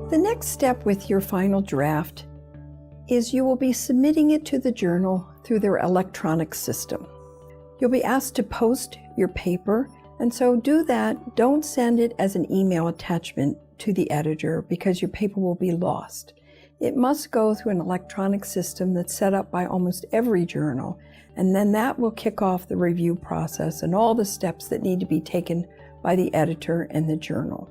The next step with your final draft is you will be submitting it to the journal through their electronic system. You'll be asked to post your paper, and so do that. Don't send it as an email attachment to the editor because your paper will be lost. It must go through an electronic system that's set up by almost every journal, and then that will kick off the review process and all the steps that need to be taken by the editor and the journal.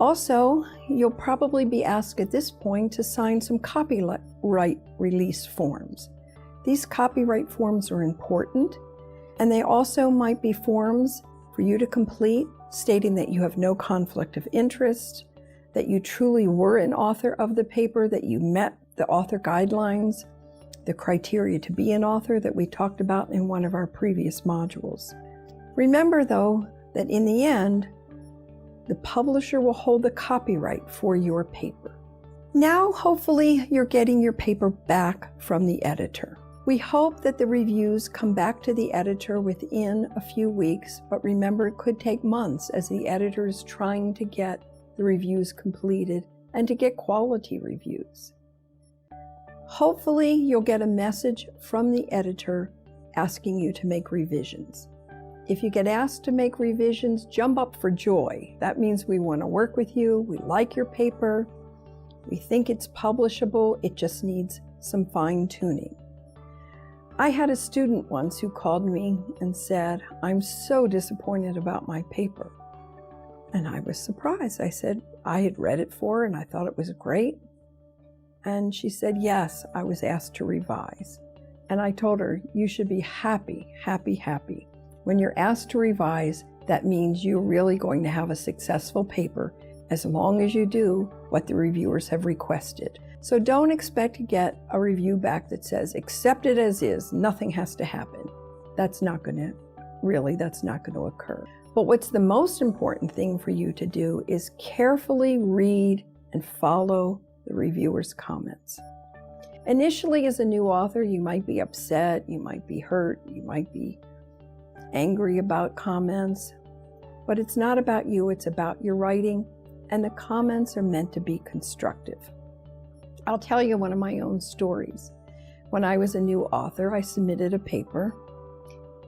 Also, you'll probably be asked at this point to sign some copyright release forms. These copyright forms are important, and they also might be forms for you to complete stating that you have no conflict of interest, that you truly were an author of the paper, that you met the author guidelines, the criteria to be an author that we talked about in one of our previous modules. Remember, though, that in the end, the publisher will hold the copyright for your paper. Now, hopefully, you're getting your paper back from the editor. We hope that the reviews come back to the editor within a few weeks, but remember, it could take months as the editor is trying to get the reviews completed and to get quality reviews. Hopefully, you'll get a message from the editor asking you to make revisions. If you get asked to make revisions, jump up for joy. That means we want to work with you, we like your paper, we think it's publishable, it just needs some fine-tuning. I had a student once who called me and said, "I'm so disappointed about my paper." And I was surprised. I said, I had read it for her and I thought it was great. And she said, yes, I was asked to revise. And I told her, you should be happy, happy, happy. When you're asked to revise, that means you're really going to have a successful paper as long as you do what the reviewers have requested. So don't expect to get a review back that says, accept it as is, nothing has to happen. That's not going to occur. But what's the most important thing for you to do is carefully read and follow the reviewer's comments. Initially, as a new author, you might be upset, you might be hurt, you might be angry about comments, but it's not about you, it's about your writing, and the comments are meant to be constructive. I'll tell you one of my own stories. When I was a new author, I submitted a paper,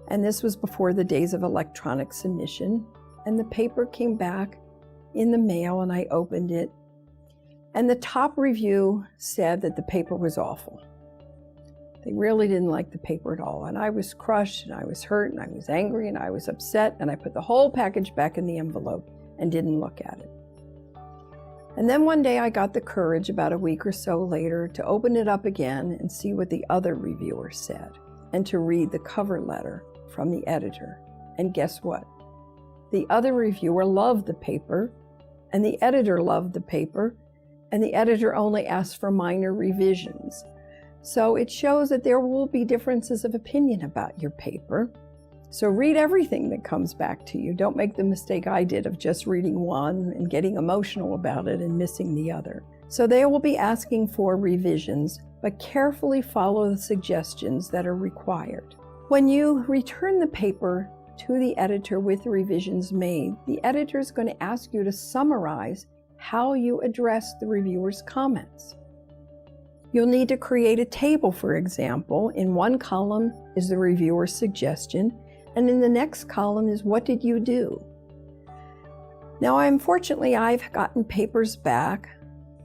and this was before the days of electronic submission, and the paper came back in the mail, and I opened it, and the top review said that the paper was awful. They really didn't like the paper at all, and I was crushed, and I was hurt, and I was angry, and I was upset, and I put the whole package back in the envelope and didn't look at it. And then one day I got the courage, about a week or so later, to open it up again and see what the other reviewer said, and to read the cover letter from the editor. And guess what? The other reviewer loved the paper, and the editor loved the paper, and the editor only asked for minor revisions. So it shows that there will be differences of opinion about your paper. So read everything that comes back to you. Don't make the mistake I did of just reading one and getting emotional about it and missing the other. So they will be asking for revisions, but carefully follow the suggestions that are required. When you return the paper to the editor with the revisions made, the editor is going to ask you to summarize how you address the reviewer's comments. You'll need to create a table, for example. In one column is the reviewer's suggestion, and in the next column is what did you do? Now, unfortunately, I've gotten papers back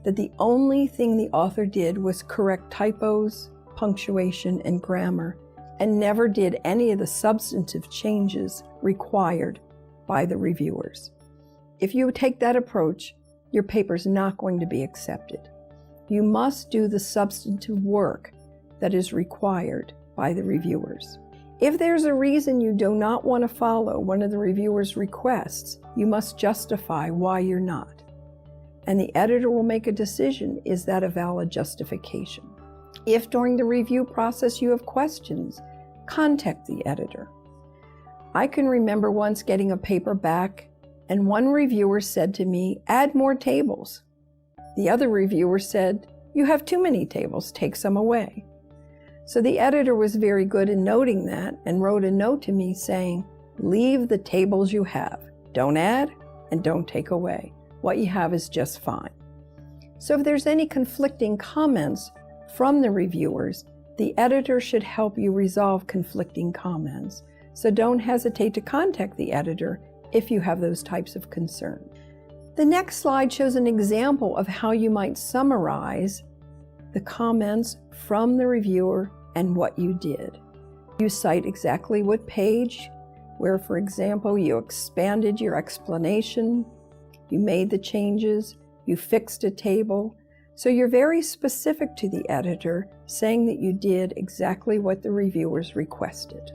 that the only thing the author did was correct typos, punctuation, and grammar, and never did any of the substantive changes required by the reviewers. If you take that approach, your paper's not going to be accepted. You must do the substantive work that is required by the reviewers. If there's a reason you do not want to follow one of the reviewer's requests, you must justify why you're not. And the editor will make a decision, is that a valid justification? If during the review process you have questions, contact the editor. I can remember once getting a paper back and one reviewer said to me, add more tables. The other reviewer said, you have too many tables, take some away. So the editor was very good in noting that and wrote a note to me saying, leave the tables you have. Don't add and don't take away. What you have is just fine. So if there's any conflicting comments from the reviewers, the editor should help you resolve conflicting comments. So don't hesitate to contact the editor if you have those types of concerns. The next slide shows an example of how you might summarize the comments from the reviewer and what you did. You cite exactly what page, where, for example, you expanded your explanation, you made the changes, you fixed a table. So you're very specific to the editor, saying that you did exactly what the reviewers requested.